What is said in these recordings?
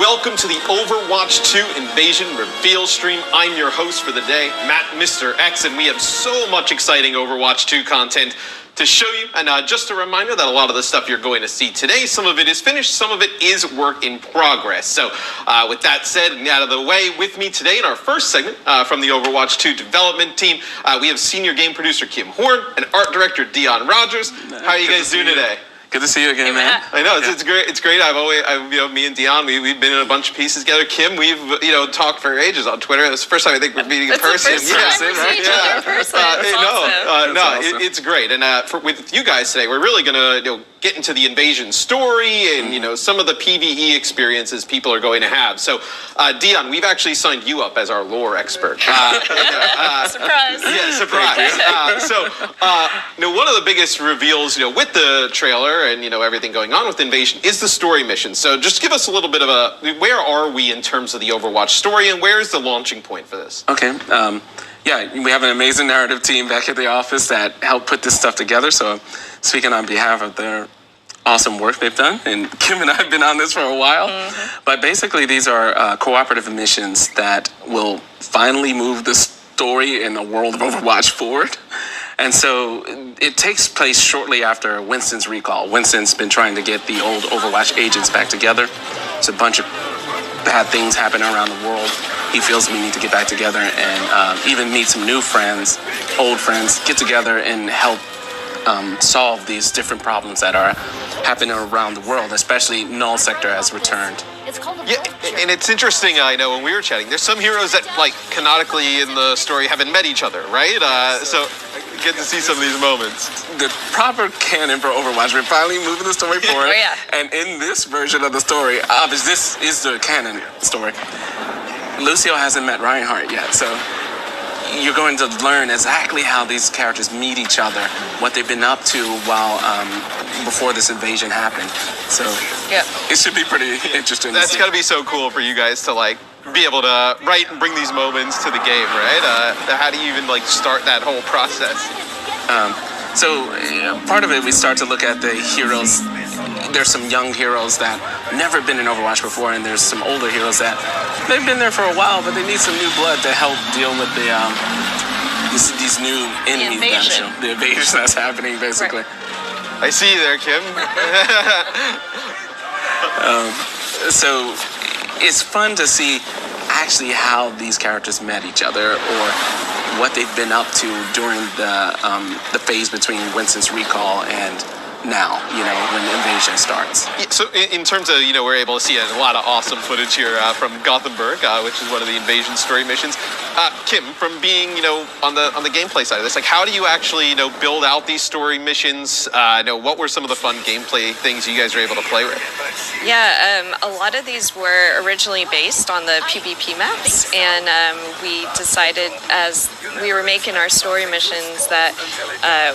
Welcome to the Overwatch 2 Invasion Reveal stream. I'm your host for the day, Matt, Mr. X, and we have so much exciting Overwatch 2 content to show you. And just a reminder that a lot of the stuff you're going to see today, some of it is finished, some of it is work in progress. So with that said and out of the way, with me today in our first segment from the Overwatch 2 development team, we have senior game producer Kim Horn and art director Dion Rogers. How are you guys doing today? Good to see you again, man. I know it's great. It's great. Me and Dion, we've been in a bunch of pieces together. Kim, we've talked for ages on Twitter. It's the first time I think we're meeting in person. It's the first time we see each other in person. Awesome. It's great. And with you guys today, we're really gonna get into the invasion story and some of the PvE experiences people are going to have. So, Dion, we've actually signed you up as our lore expert. Surprise! Yeah, surprise. One of the biggest reveals, with the trailer and everything going on with Invasion is the story mission. So, just give us a little bit of where are we in terms of the Overwatch story, and where is the launching point for this? Okay. Yeah, we have an amazing narrative team back at the office that helped put this stuff together. So, speaking on behalf of their awesome work they've done, and Kim and I have been on this for a while, but basically these are cooperative missions that will finally move the story in the world of Overwatch forward. And so it takes place shortly after Winston's recall. Winston's been trying to get the old Overwatch agents back together. It's a bunch of bad things happening around the world. He feels we need to get back together and even meet some new friends, old friends, get together and help solve these different problems that are happening around the world, especially Null Sector has returned. And it's interesting, I know when we were chatting, there's some heroes that, canonically in the story haven't met each other, right? So get to see some of these moments. The proper canon for Overwatch, we're finally moving the story forward. Oh, yeah. And in this version of the story, obviously this is the canon story. Lucio hasn't met Reinhardt yet, so you're going to learn exactly how these characters meet each other, what they've been up to while before this invasion happened. So it should be pretty interesting. That's got to be so cool for you guys to be able to write and bring these moments to the game, right? How do you even start that whole process? So part of it, we start to look at the heroes. There's some young heroes that never been in Overwatch before, and there's some older heroes that they've been there for a while, but they need some new blood to help deal with the these new enemies. The invasion that's happening, basically. Right. I see you there, Kim. So it's fun to see actually how these characters met each other, or what they've been up to during the phase between Winston's recall and now, when the invasion starts. Yeah, so in terms of, we're able to see a lot of awesome footage here from Gothenburg, which is one of the invasion story missions. Kim, from being, on the gameplay side of this, how do you actually, build out these story missions? What were some of the fun gameplay things you guys were able to play with? Yeah, a lot of these were originally based on the PvP maps, and we decided as we were making our story missions that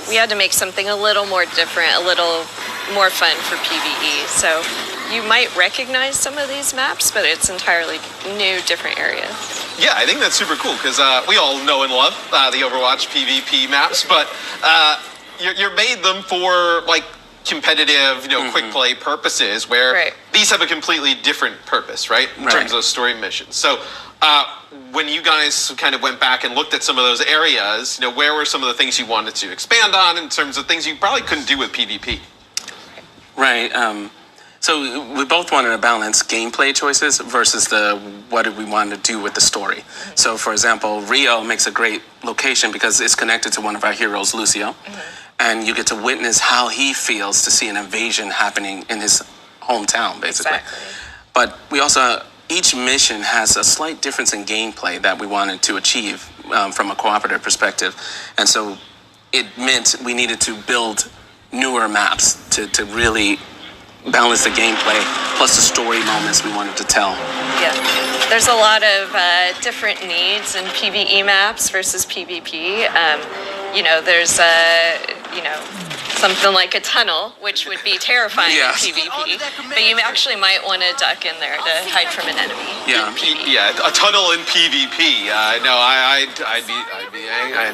we had to make something a little more different, a little more fun for PvE. So you might recognize some of these maps, but it's entirely new, different areas. Yeah, I think that's super cool because we all know and love the Overwatch PvP maps, but you're made them for competitive, quick play purposes, where these have a completely different purpose, right? In terms of story missions. So when you guys kind of went back and looked at some of those areas, where were some of the things you wanted to expand on in terms of things you probably couldn't do with PvP? Right. So we both wanted to balance gameplay choices versus what did we want to do with the story. So, for example, Rio makes a great location because it's connected to one of our heroes, Lucio, and you get to witness how he feels to see an invasion happening in his hometown, basically. Exactly. But we also, each mission has a slight difference in gameplay that we wanted to achieve from a cooperative perspective, and so it meant we needed to build newer maps to really balance the gameplay plus the story moments we wanted to tell. Yeah, there's a lot of different needs in PvE maps versus PvP. There's something like a tunnel, which would be terrifying in PvP, but you actually might want to duck in there to hide from an enemy. Yeah, a tunnel in PvP. No, I'd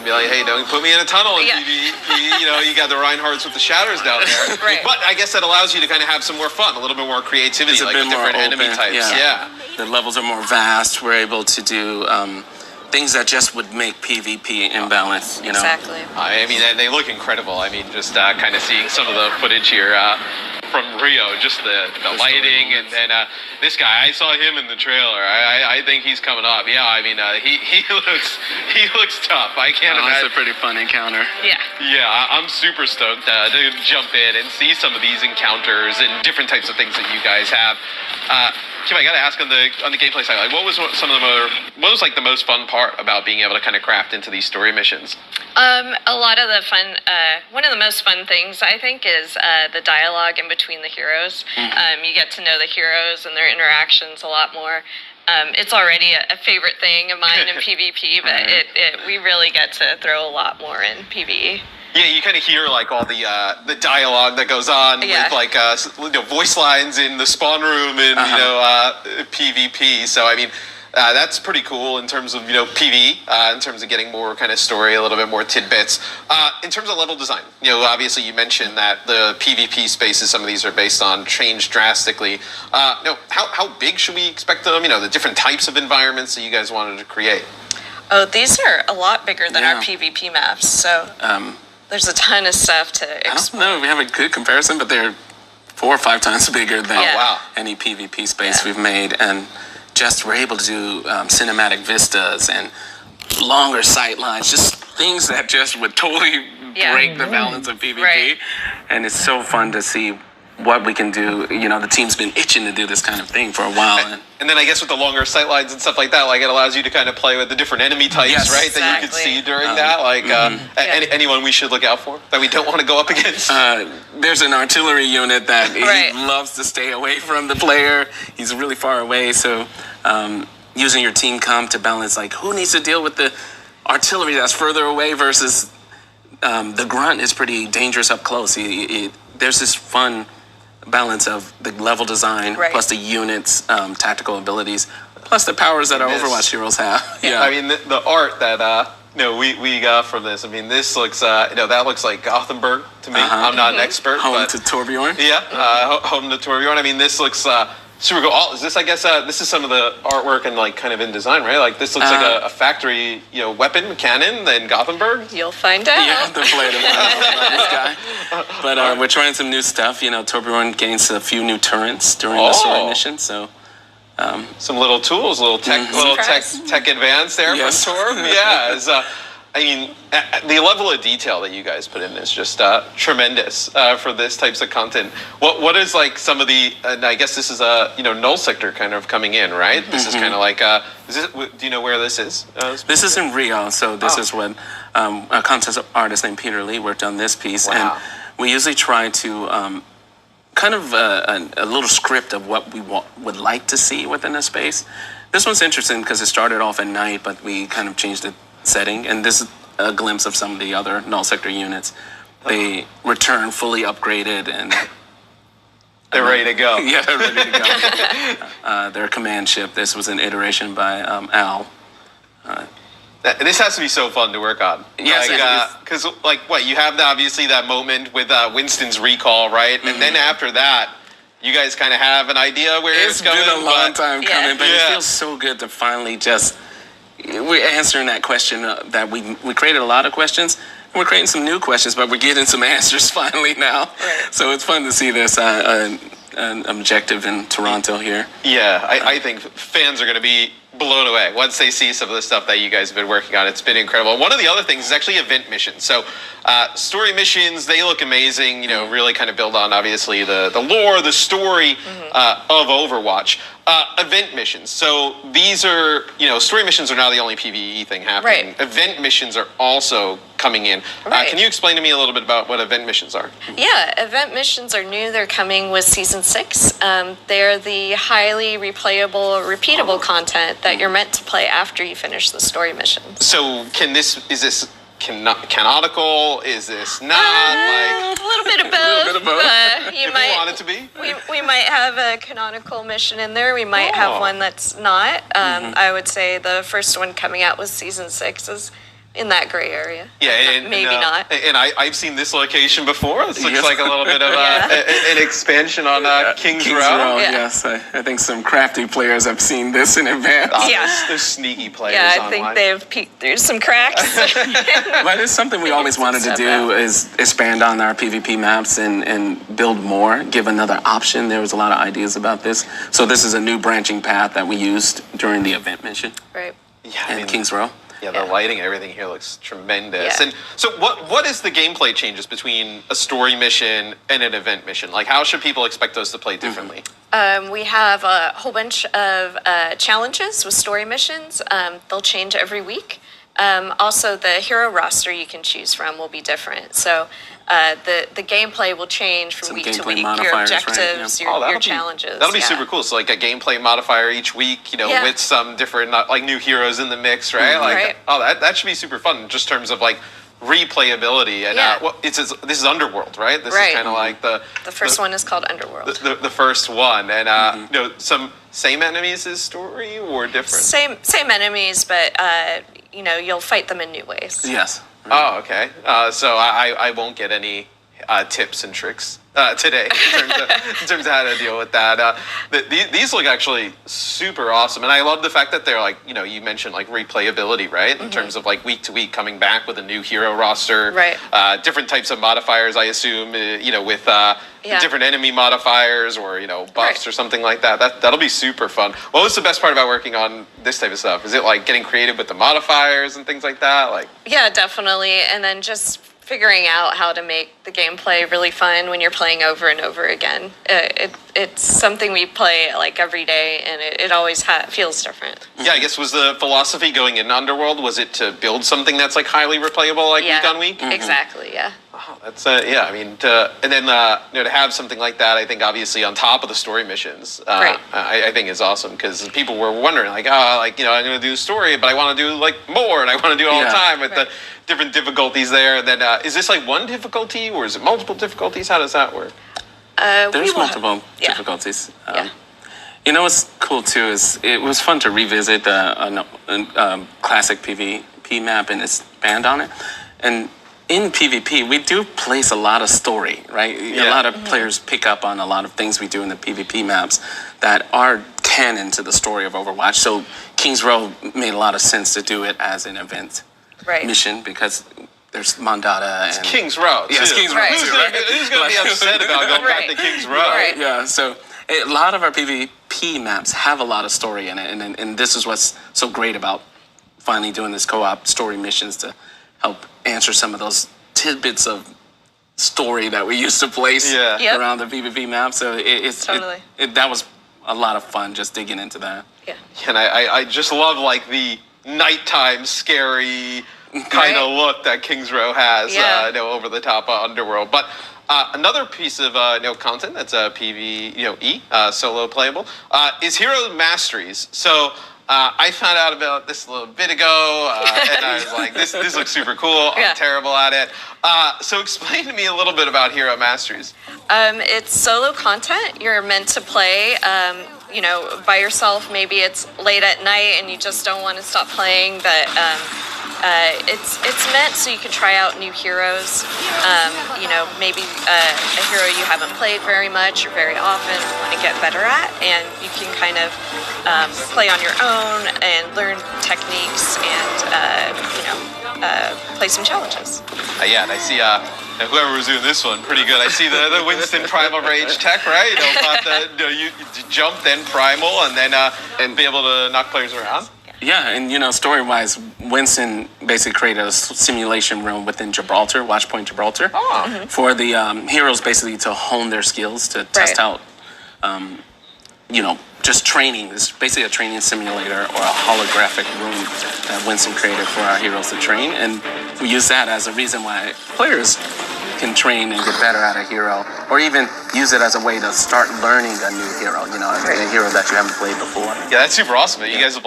be like, hey, don't put me in a tunnel in PvP. You got the Reinhardts with the shadows down there. Right. But I guess that allows you to kind of have some more fun, a little bit more creativity, it's a like bit with more different open, enemy types. Yeah. The levels are more vast. We're able to do things that just would make PvP imbalanced. Exactly. I mean, and they look incredible. I mean, just kind of seeing some of the footage here from Rio, just the lighting, and then this guy, I saw him in the trailer. I think he's coming up. Yeah, I mean, he looks tough. I can't imagine. It's a pretty fun encounter. Yeah. Yeah, I'm super stoked to jump in and see some of these encounters and different types of things that you guys have. Kim, I gotta ask on the gameplay side, like, what was like the most fun part about being able to kind of craft into these story missions? A lot of the fun, one of the most fun things, I think, is the dialogue in between the heroes. You get to know the heroes and their interactions a lot more. It's already a favorite thing of mine in PvP, but we really get to throw a lot more in PvE. Yeah, you kind of hear like all the dialogue that goes on with like voice lines in the spawn room and PvP. So I mean, that's pretty cool in terms of PvE, in terms of getting more kind of story, a little bit more tidbits. In terms of level design, obviously you mentioned that the PvP spaces, some of these are based on, changed drastically. How big should we expect them? The different types of environments that you guys wanted to create. Oh, these are a lot bigger than our PvP maps. So. There's a ton of stuff to explore. I don't know, we have a good comparison, but they're 4 or 5 times bigger than any PvP space we've made. And just we're able to do cinematic vistas and longer sight lines, just things that just would totally break the balance of PvP. Right. And it's so fun to see what we can do. The team's been itching to do this kind of thing for a while. And then I guess with the longer sight lines and stuff like that, like it allows you to kind of play with the different enemy types, right? Exactly. That you could see during that. Like anyone we should look out for that we don't want to go up against. There's an artillery unit that he loves to stay away from the player. He's really far away. So using your team comp to balance, like, who needs to deal with the artillery that's further away versus the grunt is pretty dangerous up close. There's this fun balance of the level design plus the units, tactical abilities, plus the powers that our Overwatch heroes have. Yeah, I mean the art that we got from this. I mean, this looks that looks like Gothenburg to me. I'm not an expert. Home to Torbjorn. Yeah, home to Torbjorn. I mean, this looks super cool. Is this? I guess this is some of the artwork and like kind of in design, right? Like this looks like a factory, weapon cannon in Gothenburg. You'll find out. Yeah, the blade of this guy. But we're trying some new stuff. Torbjorn gains a few new turrets during the story mission, so. Some little tools, little tech advance there from Torb. Yeah, I mean, the level of detail that you guys put in is just tremendous for this types of content. What is like some of the? And I guess this is a null sector kind of coming in, right? This is kind of like. Do you know where this is? This is in Rio, so this is what a contest artist named Peter Lee worked on this piece, and we usually try to. Kind of a little script of what we would like to see within a space. This one's interesting because it started off at night, but we kind of changed the setting. And this is a glimpse of some of the other null sector units. They return fully upgraded and they're ready to go. Yeah, they're ready to go. Their command ship. This was an iteration by Al. This has to be so fun to work on. Yes, because you have obviously that moment with Winston's recall, right? And then after that, you guys kind of have an idea where it's going. It's been a long time coming, but it feels so good to finally we're answering that question that we created a lot of questions. And we're creating some new questions, but we're getting some answers finally now. Right. So it's fun to see this. an objective in Toronto here. Yeah, I think fans are going to be blown away once they see some of the stuff that you guys have been working on. It's been incredible. One of the other things is actually event missions. So story missions, they look amazing, really kind of build on, obviously, the lore, the story of Overwatch. Event missions. So these are, story missions are now the only PvE thing happening. Right. Event missions are also coming in. Right. Can you explain to me a little bit about what event missions are? Yeah, event missions are new. They're coming with Season 6. They're the highly replayable, repeatable content that you're meant to play after you finish the story missions. So is this canonical? Is this not? A little bit of both. You might want it to be? We might have a canonical mission in there. We might have one that's not. I would say the first one coming out with Season 6 is in that gray area. Yeah, maybe not. And I've seen this location before. This looks like a little bit of an expansion on King's Row. Yes, I think some crafty players have seen this in advance. There's sneaky players. Yeah, I think they've peeked through some cracks. But it's something we always wanted to do is expand on our PvP maps and build more, give another option. There was a lot of ideas about this. So this is a new branching path that we used during the event mission. Right. Yeah, in King's Row. Yeah, the lighting and everything here looks tremendous. Yeah. And so what is the gameplay changes between a story mission and an event mission? Like, how should people expect those to play differently? We have a whole bunch of challenges with story missions. They'll change every week. Also, the hero roster you can choose from will be different. So the gameplay will change from week to week. Your objectives, right? your challenges. That'll be super cool. So like a gameplay modifier each week, with some different like new heroes in the mix, right? Right. That should be super fun in just terms of like replayability. And this is Underworld, right? This is kind of like the first one is called Underworld. The first one, and some same enemies as story or different. Same enemies, but you'll fight them in new ways. Yes. Oh, okay. So I won't get any tips and tricks today in terms of how to deal with that. These look actually super awesome, and I love the fact that they're like, you mentioned like replayability, right? In terms of like week to week coming back with a new hero roster, right? Different types of modifiers, I assume, with different enemy modifiers or buffs or something like that. That'll be super fun. What was the best part about working on this type of stuff? Is it like getting creative with the modifiers and things like that? Like, yeah, definitely, and then just figuring out how to make the gameplay really fun when you're playing over and over again. It's something we play like every day, and it always feels different. Yeah, I guess was the philosophy going in Underworld, was it to build something that's like highly replayable, like week on week? Exactly, yeah. Oh, that's I mean, to have something like that, I think obviously on top of the story missions, right. I think is awesome because people were wondering like, I'm going to do story, but I want to do like more, and I want to do it all the time with the different difficulties there. And then is this like one difficulty or is it multiple difficulties? How does that work? There's multiple difficulties. What's cool too is it was fun to revisit a classic PvP map and expand on it. And in PvP, we do place a lot of story, right? A lot of players pick up on a lot of things we do in the PvP maps that are canon to the story of Overwatch. So King's Row made a lot of sense to do it as an event mission because there's Mondada and King's Row. Yes, King's Row. Who's going to be upset about going back to King's Row? Right. Yeah, so a lot of our PvP maps have a lot of story in it, and this is what's so great about finally doing this co-op story missions to help answer some of those tidbits of story that we used to place around the PvP map. So that was a lot of fun just digging into that. Yeah. And I just love like the nighttime scary kind of look that King's Row has, over the top Underworld. But another piece of content that's PvE, solo playable, is Hero Masteries. So I found out about this a little bit ago, and I was like, this looks super cool. I'm terrible at it. So explain to me a little bit about Hero Masteries. It's solo content. You're meant to play, by yourself. Maybe it's late at night and you just don't want to stop playing, but it's meant so you can try out new heroes. Maybe a hero you haven't played very much or very often, want to get better at, and you can kind of play on your own and learn techniques and play some challenges. Yeah, and I see whoever was doing this one, pretty good. I see the Winston Primal Rage tech, right? You jump, then Primal, and then and be able to knock players around. Yeah, and story-wise, Winston basically created a simulation room within Gibraltar, Flashpoint Gibraltar, for the heroes basically to hone their skills, to test out, just training. It's basically a training simulator or a holographic room that Winston created for our heroes to train, and we use that as a reason why players can train and get better at a hero, or even use it as a way to start learning a new hero, a hero that you haven't played before. Yeah, that's super awesome. You guys have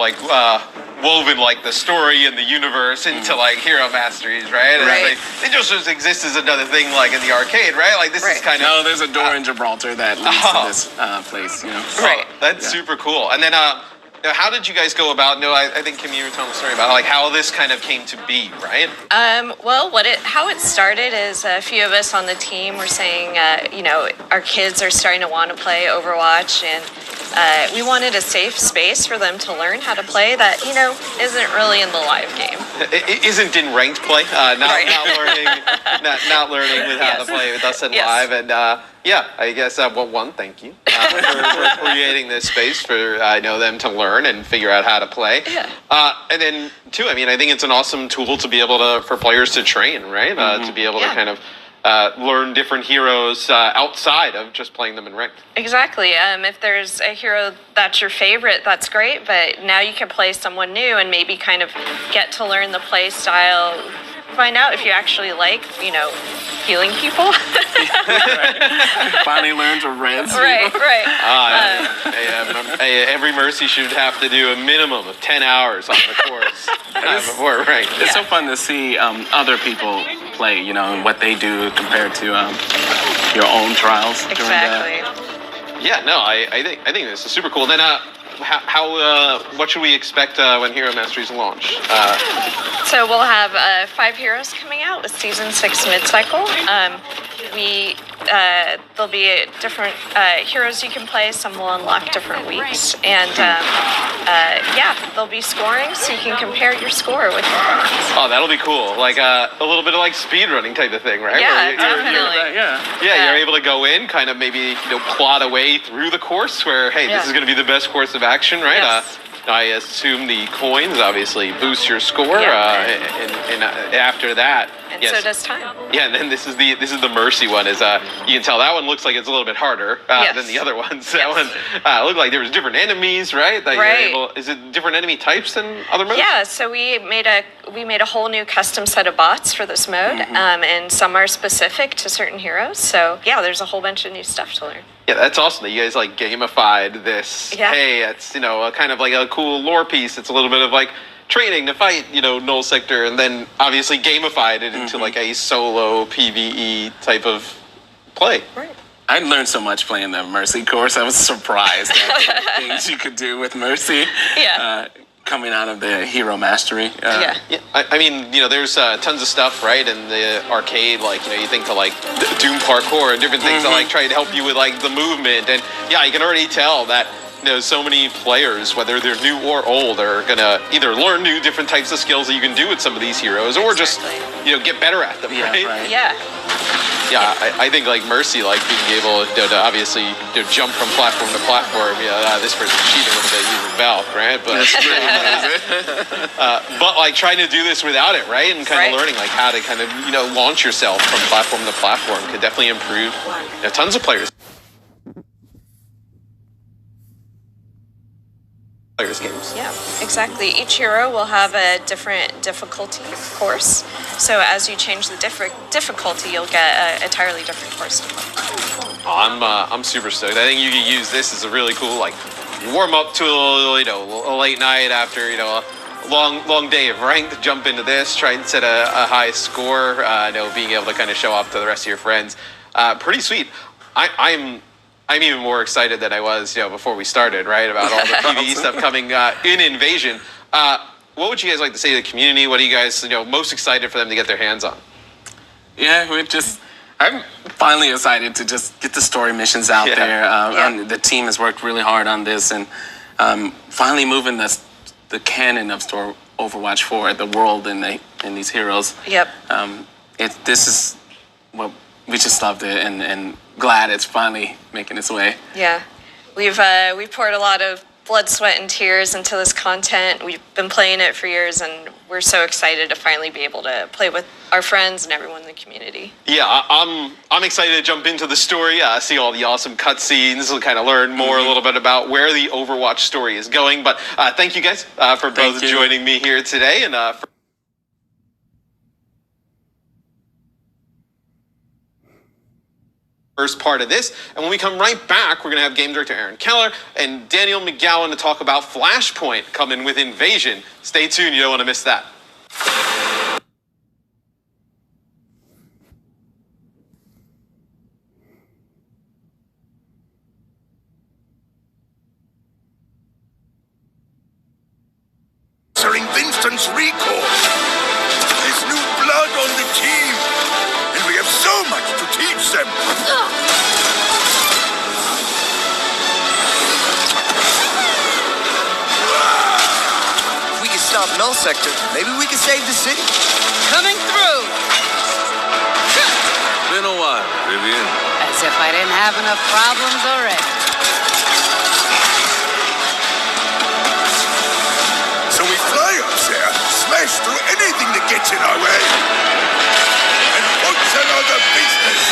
woven the story and the universe into hero masteries, right? And it just exists as another thing in the arcade, right? This is kind of... No, there's a door in Gibraltar that leads to this place, Right. That's super cool. And then how did you guys go about? I think Kim, you were telling the story about how this kind of came to be, right? Well, how it started is a few of us on the team were saying, our kids are starting to want to play Overwatch, and we wanted a safe space for them to learn how to play that, isn't really in the live game. It isn't in ranked play, not learning with how to play with us in live, and I guess one, thank you for creating this space for them to learn and figure out how to play. Yeah. And then two, I think it's an awesome tool to be able for players to train, right? To be able to kind of learn different heroes outside of just playing them in ranked. Exactly. If there's a hero that's your favorite, that's great, but now you can play someone new and maybe kind of get to learn the play style, find out if you actually like, healing people. Finally learn to res. Right. Every Mercy should have to do a minimum of 10 hours on the course before ranked. It's so fun to see other people play, and what they do compared to your own trials. Exactly. Yeah, no, I think this is super cool. Then what should we expect when Hero Masteries launch? So we'll have 5 heroes coming out with Season 6 mid-cycle. There'll be different heroes you can play. Some will unlock different weeks. And there'll be scoring, so you can compare your score with your friends. Oh, that'll be cool. A little bit of speedrunning type of thing, right? Yeah, definitely. You're able to go in, kind of maybe plot a way through the course where, hey, this is going to be the best course of action, right? Yes. I assume the coins obviously boost your score, and after that, and so does time. Yeah, and then this is the Mercy one. Is you can tell that one looks like it's a little bit harder than the other ones. That one looked like there was different enemies, right? Is it different enemy types than other modes? Yeah, so we made a whole new custom set of bots for this mode, and some are specific to certain heroes. So there's a whole bunch of new stuff to learn. Yeah, that's awesome that you guys gamified this. Yeah. Hey, it's kind of a cool lore piece. It's a little bit of training to fight Null Sector, and then obviously gamified it into a solo PvE type of play. Right. I learned so much playing the Mercy course. I was surprised at the things you could do with Mercy. Yeah. Coming out of the hero mastery. There's tons of stuff, right, in the arcade, you think to Doom parkour and different things that try to help you with the movement, and you can already tell that so many players, whether they're new or old, are gonna either learn new different types of skills that you can do with some of these heroes, or just get better at them, right? Yeah. Yeah, I think Mercy, being able to obviously jump from platform to platform. This person's cheating a little bit using Valve, right? But trying to do this without it, right? And kind of learning how to kind of launch yourself from platform to platform could definitely improve tons of players' games. Yeah, exactly. Each hero will have a different difficulty, of course. So as you change the difficulty, you'll get an entirely different course to play. I'm super stoked. I think you can use this as a really cool warm up tool. A late night after a long day of ranked. Jump into this, try and set a high score. Being able to kind of show off to the rest of your friends. Pretty sweet. I'm even more excited than I was, before we started, right? About all the PvE stuff coming in Invasion. What would you guys like to say to the community? What are you guys, most excited for them to get their hands on? Yeah, I'm finally excited to just get the story missions out there. And the team has worked really hard on this, and finally moving the canon of Overwatch forward, the world and these heroes. Yep. this is what we just loved it, and glad it's finally making its way. Yeah, we've poured a lot of blood, sweat, and tears into this content. We've been playing it for years, and we're so excited to finally be able to play with our friends and everyone in the community. Yeah, I'm excited to jump into the story, see all the awesome cutscenes, kind of learn more a little bit about where the Overwatch story is going. But thank you guys for both joining me here today, and for first part of this. And when we come right back, we're going to have game director Aaron Keller and Daniel McGowan to talk about Flashpoint coming with Invasion. Stay tuned, you don't want to miss that. Vincent's recall. There's new blood on the team, and we have so much to teach them. If we can stop Null Sector, maybe we can save the city. Coming through! Been a while, Vivian. As if I didn't have enough problems already. So we fly up there, smash through anything that gets in our way, and what's another business?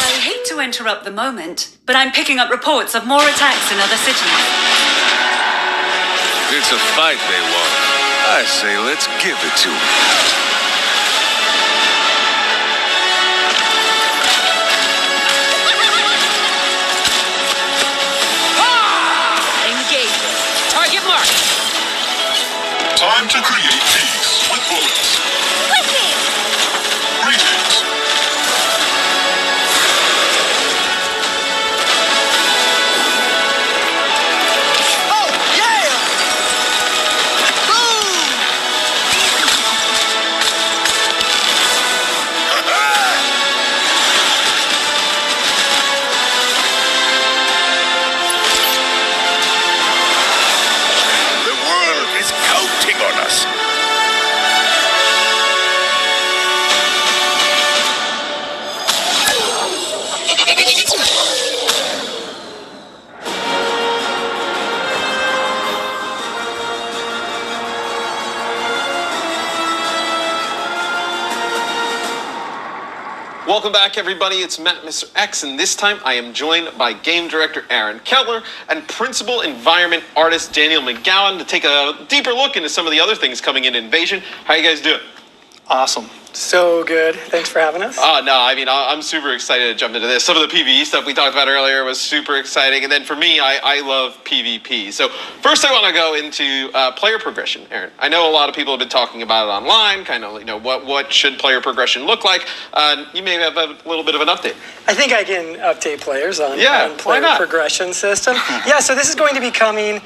I hate to interrupt the moment, but I'm picking up reports of more attacks in other cities. It's a fight they want. I say let's give it to them. Engaging. Target marked. Time to create peace with bullets. Greetings. Oh, yeah! Boom! The world is counting on us. Welcome back, everybody. It's Matt, Mr. X, and this time I am joined by game director Aaron Keller and principal environment artist Daniel McGowan to take a deeper look into some of the other things coming in Invasion. How you guys doing? Awesome. So good. Thanks for having us. No, I mean, I'm super excited to jump into this. Some of the PvE stuff we talked about earlier was super exciting. And then for me, I love PvP. So first I want to go into player progression, Aaron. I know a lot of people have been talking about it online, kind of, what should player progression look like? You may have a little bit of an update. I think I can update players on why player not? progression system. Yeah, so this is going to be coming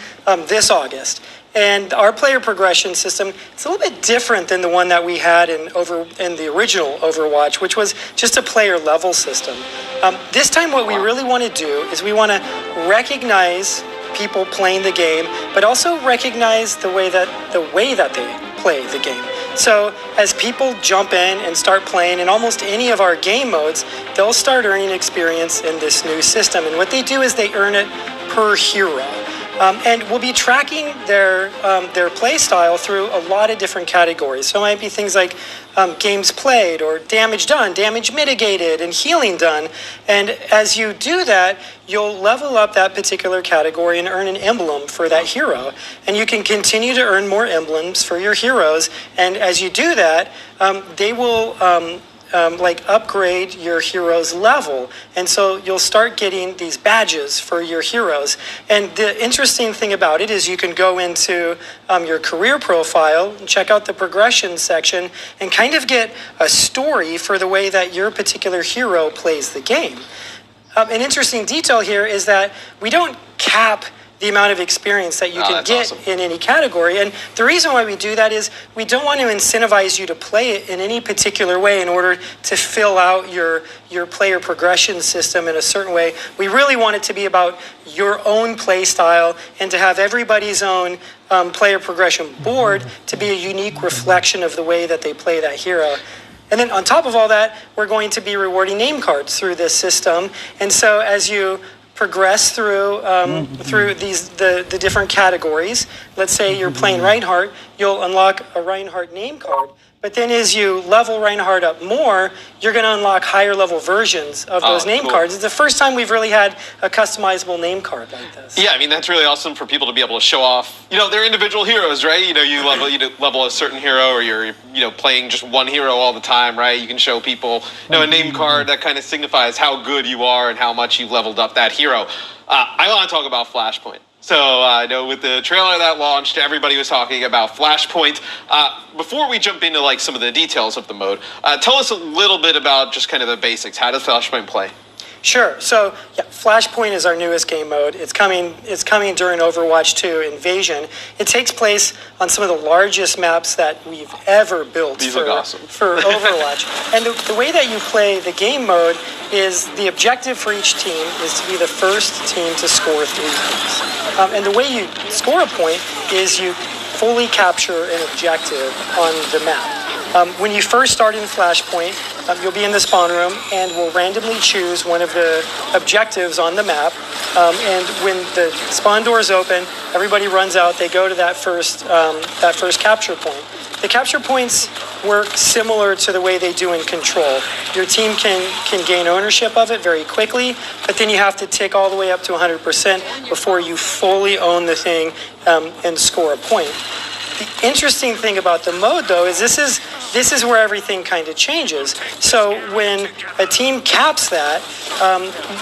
this August. And our player progression system is a little bit different than the one that we had in the original Overwatch, which was just a player level system. This time what we really want to do is we want to recognize people playing the game, but also recognize the way that they play the game. So as people jump in and start playing in almost any of our game modes, they'll start earning experience in this new system. And what they do is they earn it per hero. And we'll be tracking their play style through a lot of different categories. So it might be things like games played, or damage done, damage mitigated, and healing done. And as you do that, you'll level up that particular category and earn an emblem for that hero. And you can continue to earn more emblems for your heroes. And as you do that, they will upgrade your hero's level. And so you'll start getting these badges for your heroes. And the interesting thing about it is you can go into your career profile and check out the progression section and kind of get a story for the way that your particular hero plays the game. An interesting detail here is that we don't cap the amount of experience that you can get in any category. And the reason why we do that is we don't want to incentivize you to play it in any particular way in order to fill out your player progression system in a certain way. We really want it to be about your own play style and to have everybody's own player progression board to be a unique reflection of the way that they play that hero. And then on top of all that, we're going to be rewarding name cards through this system. And so as you progress through the different categories, let's say you're playing Reinhardt, you'll unlock a Reinhardt name card. But then as you level Reinhardt up more, you're going to unlock higher level versions of those name cards. It's the first time we've really had a customizable name card like this. Yeah, I mean, that's really awesome for people to be able to show off, their individual heroes, right? You level a certain hero, or you're, playing just one hero all the time, right? You can show people, a name card that kind of signifies how good you are and how much you've leveled up that hero. I want to talk about Flashpoint. So I know with the trailer that launched, everybody was talking about Flashpoint. Before we jump into some of the details of the mode, tell us a little bit about just kind of the basics. How does Flashpoint play? Sure. So, Flashpoint is our newest game mode. It's coming during Overwatch 2 Invasion. It takes place on some of the largest maps that we've ever built for Overwatch. And the way that you play the game mode is the objective for each team is to be the first team to score 3 points. And the way you score a point is you fully capture an objective on the map. When you first start in Flashpoint, you'll be in the spawn room, and we'll randomly choose one of the objectives on the map. And when the spawn doors open, everybody runs out. They go to that first capture point. The capture points work similar to the way they do in Control. Your team can gain ownership of it very quickly, but then you have to tick all the way up to 100% before you fully own the thing and score a point. The interesting thing about the mode, though, is this is where everything kind of changes. So when a team caps that,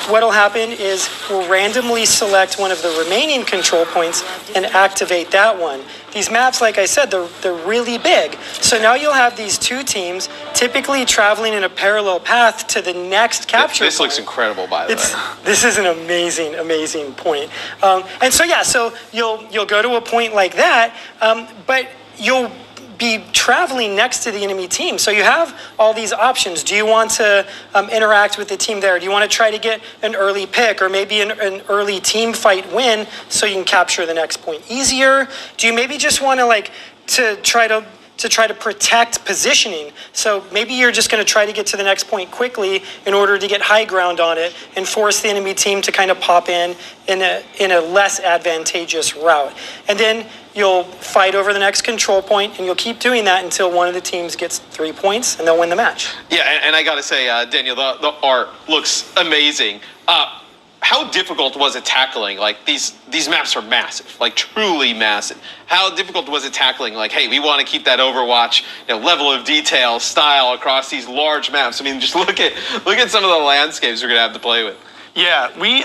what'll happen is we'll randomly select one of the remaining control points and activate that one. These maps, like I said, they're really big. So now you'll have these 2 teams typically traveling in a parallel path to the next capture This point. looks incredible, by the way. This is an amazing, amazing point. And so you'll go to a point like that, but you'll be traveling next to the enemy team. So you have all these options. Do you want to interact with the team there? Do you want to try to get an early pick or maybe an early team fight win so you can capture the next point easier? Do you maybe just want to try to protect positioning? So maybe you're just going to try to get to the next point quickly in order to get high ground on it and force the enemy team to kind of pop in a less advantageous route. And then you'll fight over the next control point, and you'll keep doing that until one of the teams gets 3 points, and they'll win the match. Yeah, and I got to say, Daniel, the art looks amazing. How difficult was it tackling? These maps are massive, truly massive. How difficult was it tackling? Hey, we want to keep that Overwatch, level of detail, style across these large maps. I mean, just look at some of the landscapes we're gonna have to play with. Yeah, we,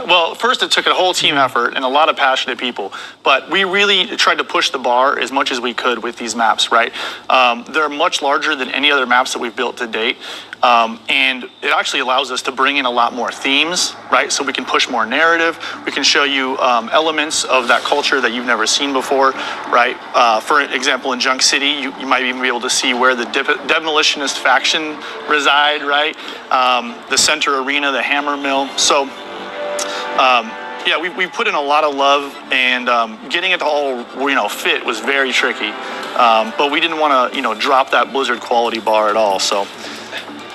well, first it took a whole team effort and a lot of passionate people, but we really tried to push the bar as much as we could with these maps, right? They're much larger than any other maps that we've built to date. And it actually allows us to bring in a lot more themes, right? So we can push more narrative. We can show you elements of that culture that you've never seen before, right? For example, in Junk City, you might even be able to see where the demolitionist faction reside, right? The center arena, the hammer mill. So, yeah, we put in a lot of love, and getting it to all, fit was very tricky. But we didn't want to, drop that Blizzard quality bar at all, so.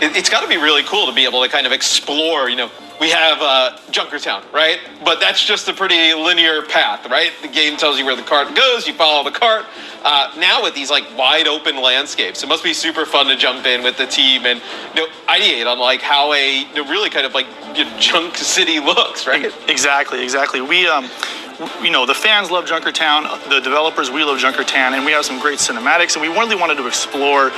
It's got to be really cool to be able to kind of explore, we have Junkertown, right? But that's just a pretty linear path, right? The game tells you where the cart goes, you follow the cart. Now with these wide open landscapes, it must be super fun to jump in with the team and ideate on how a really kind of Junk City looks, right? Exactly. We the fans love Junkertown, the developers, we love Junkertown, and we have some great cinematics, and we really wanted to explore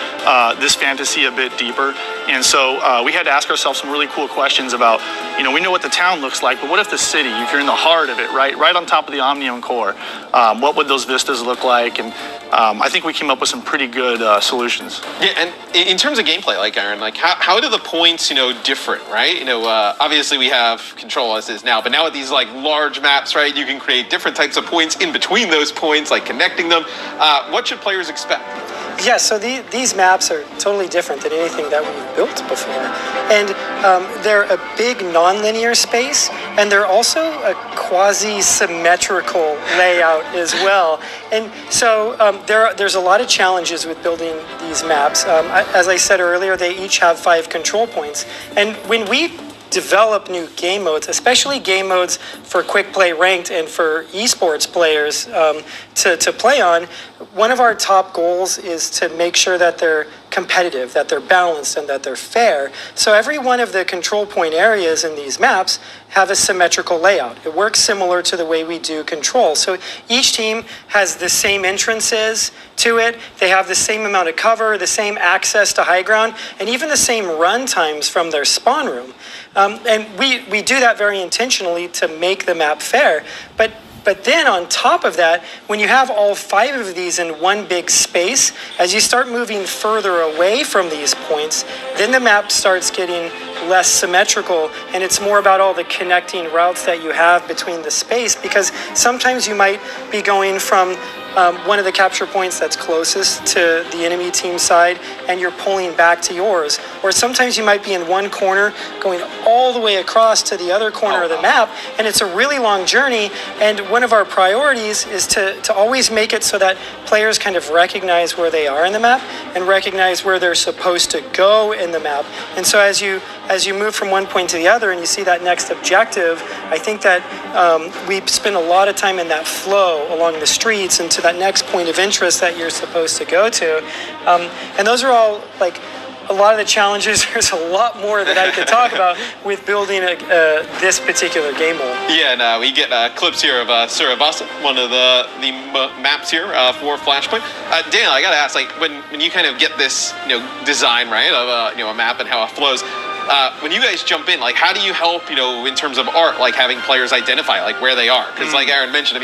this fantasy a bit deeper. And so we had to ask ourselves some really cool questions about, we know what the town looks like, but what if the city, if you're in the heart of it, right on top of the Omnium core, what would those vistas look like? And I think we came up with some pretty good solutions. Yeah, and in terms of gameplay, Aaron, how do the points, different, right? Obviously we have Control as is now, but now with these large maps, right, you can create different types of points in between those points, connecting them. What should players expect? Yeah, so these maps are totally different than anything that we've built before. And they're a big non-linear space, and they're also a quasi-symmetrical layout as well. And so there's a lot of challenges with building these maps. As I said earlier, they each have 5 control points. And when we develop new game modes, especially game modes for quick play ranked and for esports players to play on, one of our top goals is to make sure that they're competitive, that they're balanced, and that they're fair. So every one of the control point areas in these maps have a symmetrical layout. It works similar to the way we do control. So each team has the same entrances to it. They have the same amount of cover, the same access to high ground, and even the same run times from their spawn room. And we do that very intentionally to make the map fair. But then on top of that, when you have all 5 of these in one big space, as you start moving further away from these points, then the map starts getting less symmetrical, and it's more about all the connecting routes that you have between the space, because sometimes you might be going from one of the capture points that's closest to the enemy team side, and you're pulling back to yours. Or sometimes you might be in one corner going all the way across to the other corner of the map, and it's a really long journey. And one of our priorities is to always make it so that players kind of recognize where they are in the map and recognize where they're supposed to go in the map. And so as you move from one point to the other and you see that next objective, I think that we spend a lot of time in that flow along the streets and to that next point of interest that you're supposed to go to. And those are all like a lot of the challenges. There's a lot more that I could talk about with building this particular game mode. Yeah, and we get clips here of Surabasa, one of the maps here for Flashpoint. Daniel, I gotta ask, like when you kind of get this design right of a map and how it flows. When you guys jump in, like, how do you help, in terms of art, like having players identify, like, where they are? Because, like Aaron mentioned,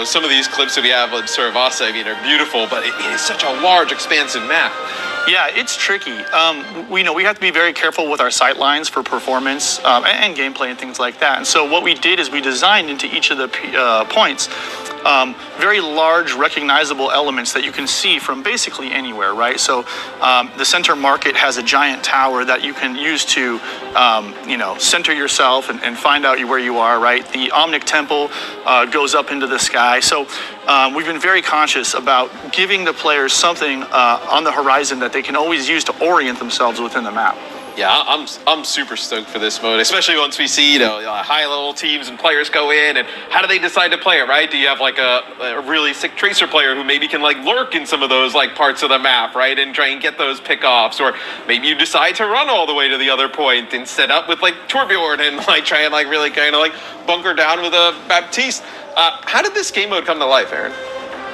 some of these clips that we have on Surabasa, are beautiful, but it is such a large, expansive map. Yeah, it's tricky. We have to be very careful with our sight lines for performance and gameplay and things like that. And so what we did is we designed into each of the points very large recognizable elements that you can see from basically anywhere, right? So the center market has a giant tower that you can use to, center yourself and find out where you are, right? The Omnic Temple goes up into the sky. So we've been very conscious about giving the players something on the horizon that they can always use to orient themselves within the map. Yeah, I'm super stoked for this mode, especially once we see high-level teams and players go in, and how do they decide to play it, right? Do you have like a really sick tracer player who maybe can like lurk in some of those like parts of the map, right, and try and get those pickoffs, or maybe you decide to run all the way to the other point and set up with like Torbjorn and like try and like really kind of like bunker down with a Baptiste. How did this game mode come to life, Aaron?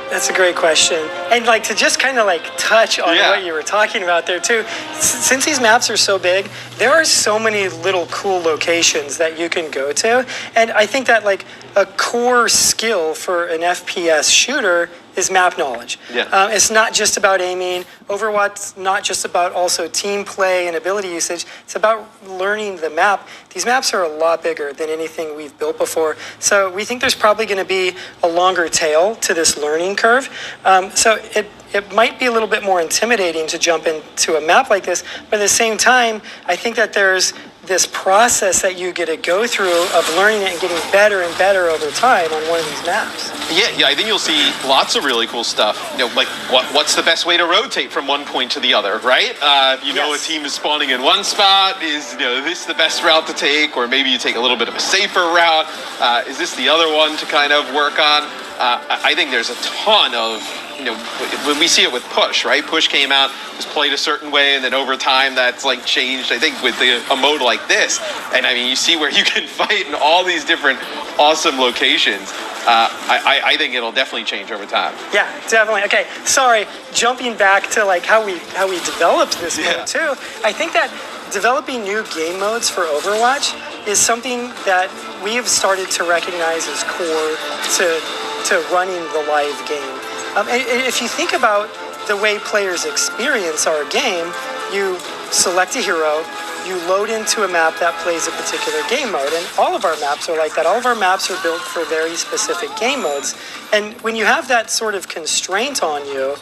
That's a great question. And like to just kind of like touch on what you were talking about there too. Since these maps are so big, there are so many little cool locations that you can go to. And I think that like a core skill for an FPS shooter is map knowledge. Yeah. It's not just about aiming. Overwatch's not just about also team play and ability usage. It's about learning the map. These maps are a lot bigger than anything we've built before. So we think there's probably going to be a longer tail to this learning curve. So it might be a little bit more intimidating to jump into a map like this, but at the same time, I think that there's this process that you get to go through of learning it and getting better and better over time on one of these maps. Yeah, I think you'll see lots of really cool stuff. Like what's the best way to rotate from one point to the other, right? A team is spawning in one spot. Is this the best route to take, or maybe you take a little bit of a safer route? Is this the other one to kind of work on? I think there's a ton of, when we see it with Push, right? Push came out, was played a certain way, and then over time that's like changed, I think, with a mode like this. And I mean, you see where you can fight in all these different awesome locations. I think it'll definitely change over time. Yeah, definitely. Okay, sorry, jumping back to like how we developed this mode too. I think that developing new game modes for Overwatch is something that we have started to recognize as core to running the live game. If you think about the way players experience our game, you select a hero, you load into a map that plays a particular game mode. And all of our maps are like that. All of our maps are built for very specific game modes. And when you have that sort of constraint on you,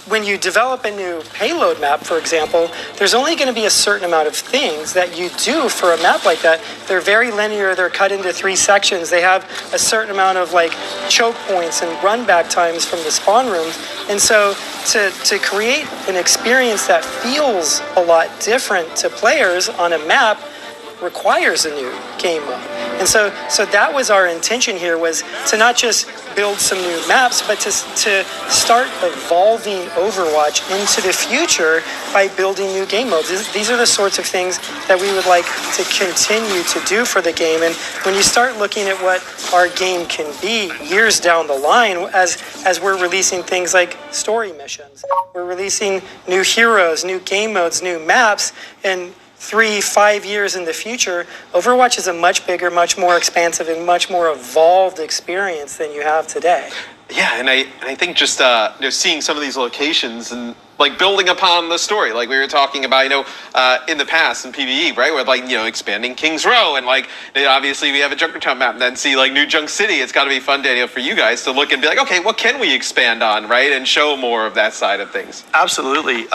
when you develop a new payload map, for example, there's only going to be a certain amount of things that you do for a map like that. They're very linear. They're cut into 3 sections. They have a certain amount of like choke points and run back times from the spawn rooms. And so to create an experience that feels a lot different to players on a map requires a new game mode. And so that was our intention here, was to not just build some new maps, but to start evolving Overwatch into the future by building new game modes. These are the sorts of things that we would like to continue to do for the game. And when you start looking at what our game can be years down the line, as we're releasing things like story missions, we're releasing new heroes, new game modes, new maps, and 3-5 years in the future, Overwatch is a much bigger, much more expansive, and much more evolved experience than you have today. Yeah, and I think just seeing some of these locations and like building upon the story, like we were talking about, in the past in PvE, right? With like expanding Kings Row, and like obviously we have a Junkertown map, and then see like New Junk City. It's got to be fun, Daniel, for you guys to look and be like, okay, what can we expand on, right, and show more of that side of things. Absolutely.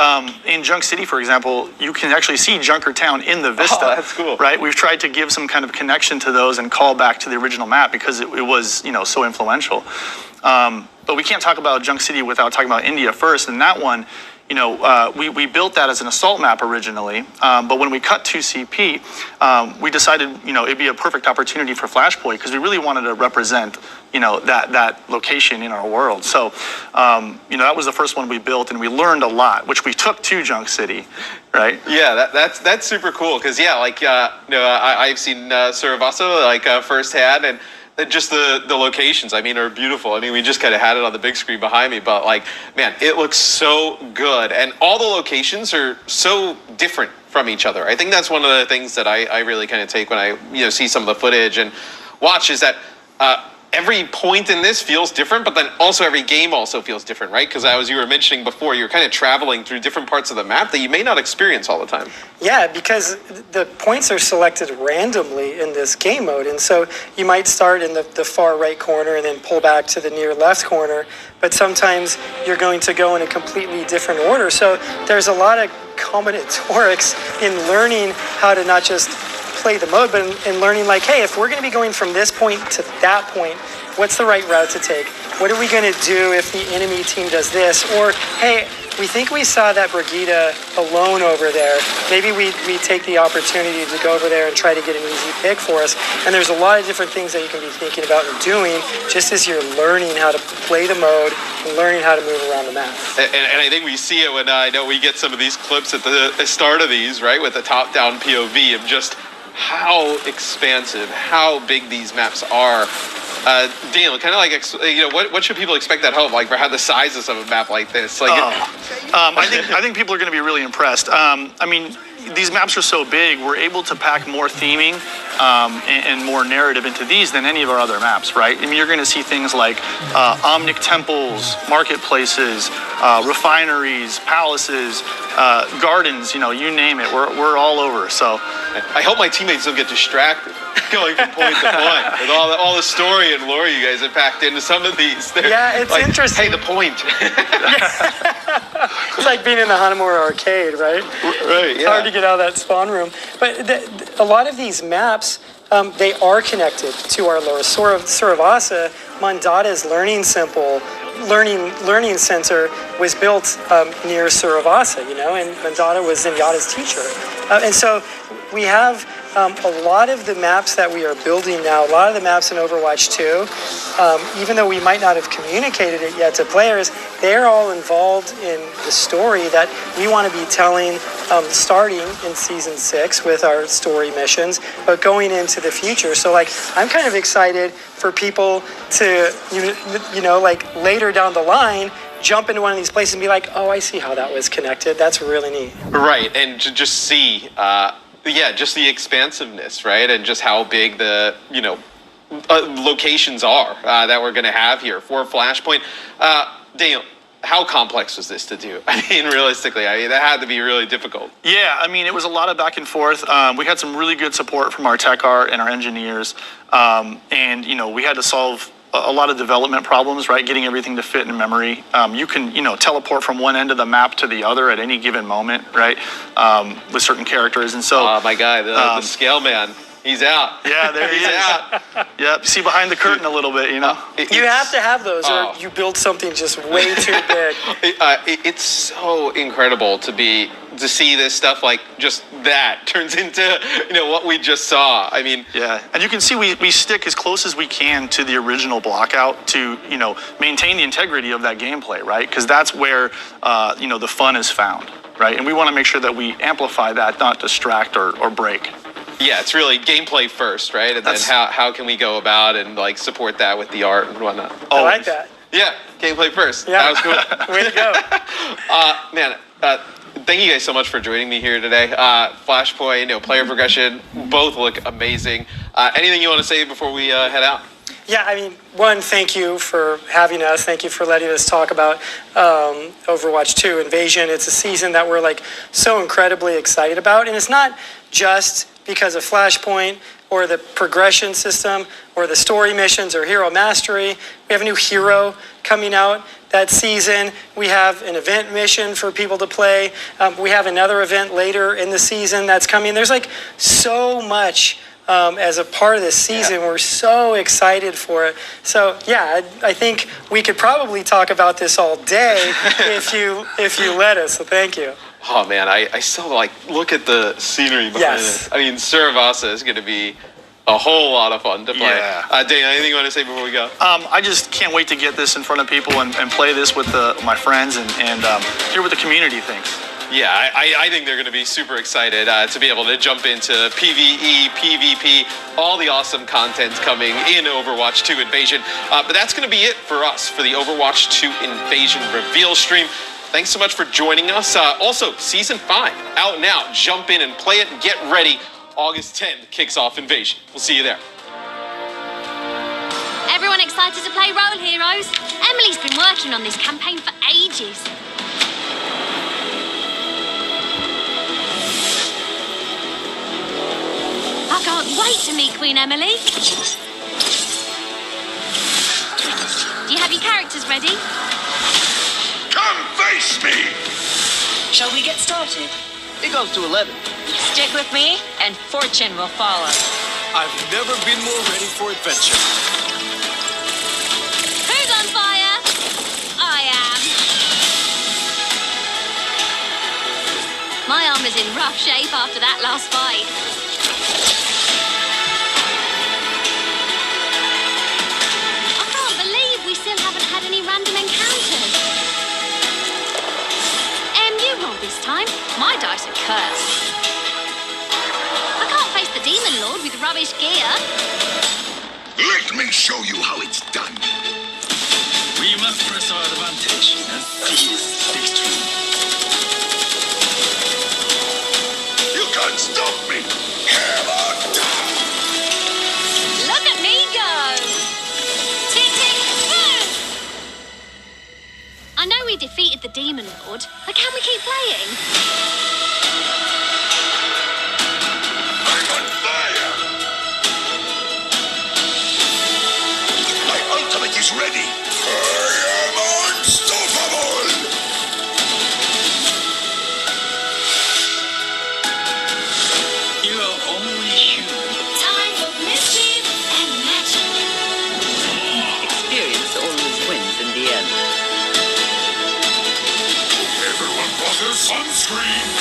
In Junk City, for example, you can actually see Junkertown in the vista. Oh, that's cool. Right? We've tried to give some kind of connection to those and call back to the original map because it was so influential. But we can't talk about Junk City without talking about India first. And that one, we built that as an assault map originally. But when we cut to CP, we decided, it'd be a perfect opportunity for Flashpoint because we really wanted to represent, that location in our world. So, that was the first one we built, and we learned a lot, which we took to Junk City, right? Yeah, that's super cool because I've seen Suravasa firsthand, and just the locations, are beautiful. We just kind of had it on the big screen behind me, but man, it looks so good. And all the locations are so different from each other. I think that's one of the things that I really kind of take when I, see some of the footage and watch is that every point in this feels different, but then also every game also feels different, right? Because as you were mentioning before, you're kind of traveling through different parts of the map that you may not experience all the time. Yeah, because the points are selected randomly in this game mode. And so you might start in the far right corner and then pull back to the near left corner. But sometimes you're going to go in a completely different order. So there's a lot of combinatorics in learning how to not just play the mode, but in learning hey, if we're going to be going from this point to that point, what's the right route to take? What are we going to do if the enemy team does this? Or, hey, we think we saw that Brigitte alone over there. Maybe we take the opportunity to go over there and try to get an easy pick for us. And there's a lot of different things that you can be thinking about and doing just as you're learning how to play the mode and learning how to move around the map. And I think we see it when I know we get some of these clips at the start of these, right, with the top-down POV of just how expansive, how big these maps are. Daniel, kind of what should people expect at home, for how the sizes of a map like this? I think people are going to be really impressed. These maps are so big, we're able to pack more theming and more narrative into these than any of our other maps, right? You're going to see things like omnic temples, marketplaces, refineries, palaces, gardens, you name it. We're all over. So I hope my teammates don't get distracted going from point to point with all the story and lore you guys have packed into some of these. It's interesting. Hey, the point. It's like being in the Hanamura arcade, right? Right, yeah. It's hard to get out of that spawn room. But a lot of these maps, they are connected to our lore. Suravasa, Mandata's learning center was built near Suravasa, and Mandata was Zenyatta's teacher. And so we have a lot of the maps that we are building now, a lot of the maps in Overwatch 2, even though we might not have communicated it yet to players, they're all involved in the story that we want to be telling starting in Season 6 with our story missions, but going into the future. So, I'm kind of excited for people to, later down the line, jump into one of these places and be like, oh, I see how that was connected. That's really neat. Right, and to just see... just the expansiveness, right? And just how big the, locations are that we're going to have here for Flashpoint. Daniel, how complex was this to do? I mean, realistically, that had to be really difficult. Yeah, I mean, it was a lot of back and forth. We had some really good support from our tech art and our engineers. And, we had to solve a lot of development problems, right? Getting everything to fit in memory. You can, teleport from one end of the map to the other at any given moment, right? With certain characters. And so... my guy, the scale man. He's out. Yeah, there he is. Out. Yep. See behind the curtain a little bit, You have to have those, or you build something just way too big. It's so incredible to see this stuff like just that turns into what we just saw. I mean, yeah, and you can see we stick as close as we can to the original block out to maintain the integrity of that gameplay, right? Because that's where the fun is found, right? And we want to make sure that we amplify that, not distract or break. Yeah, it's really gameplay first, right? And then how can we go about and support that with the art and whatnot? I like that. Yeah, gameplay first. Yeah. That was cool. Way to go. Thank you guys so much for joining me here today. Flashpoint, player progression, both look amazing. Anything you want to say before we head out? Yeah, I mean, one, thank you for having us. Thank you for letting us talk about Overwatch 2 Invasion. It's a season that we're so incredibly excited about. And it's not just because of Flashpoint or the progression system or the story missions or hero mastery. We have a new hero coming out that season. We have an event mission for people to play. We have another event later in the season that's coming. There's so much as a part of this season. Yeah. We're so excited for it. So yeah, I think we could probably talk about this all day if you let us. So thank you. Oh man, I still look at the scenery behind this. I mean, Saravasa is going to be a whole lot of fun to play. Yeah. Dana, anything you want to say before we go? I just can't wait to get this in front of people and play this with my friends and hear what the community thinks. Yeah, I think they're going to be super excited to be able to jump into PvE, PvP, all the awesome content coming in Overwatch 2 Invasion. But that's going to be it for us for the Overwatch 2 Invasion reveal stream. Thanks so much for joining us. Also, Season 5 out now. Jump in and play it and get ready. August 10th kicks off Invasion. We'll see you there. Everyone excited to play Role Heroes? Emily's been working on this campaign for ages. I can't wait to meet Queen Emily. Do you have your characters ready? Come face me! Shall we get started? It goes to 11. Stick with me, and fortune will follow. I've never been more ready for adventure. Who's on fire? I am. My armor's in rough shape after that last fight. I can't believe we still haven't had any random encounters. You roll this time. My dice are cursed. I can't face the Demon Lord with rubbish gear. Let me show you how it's done. We must press our advantage and seize victory. You can't stop me. Hammer down. Look at me go. Tick, tick, boom. I know we defeated the Demon Lord, but can we keep playing? I'm on fire. My ultimate is ready. I am unstoppable. You are only human. Time for mischief and magic. Experience always wins in the end. Everyone bought their sunscreen.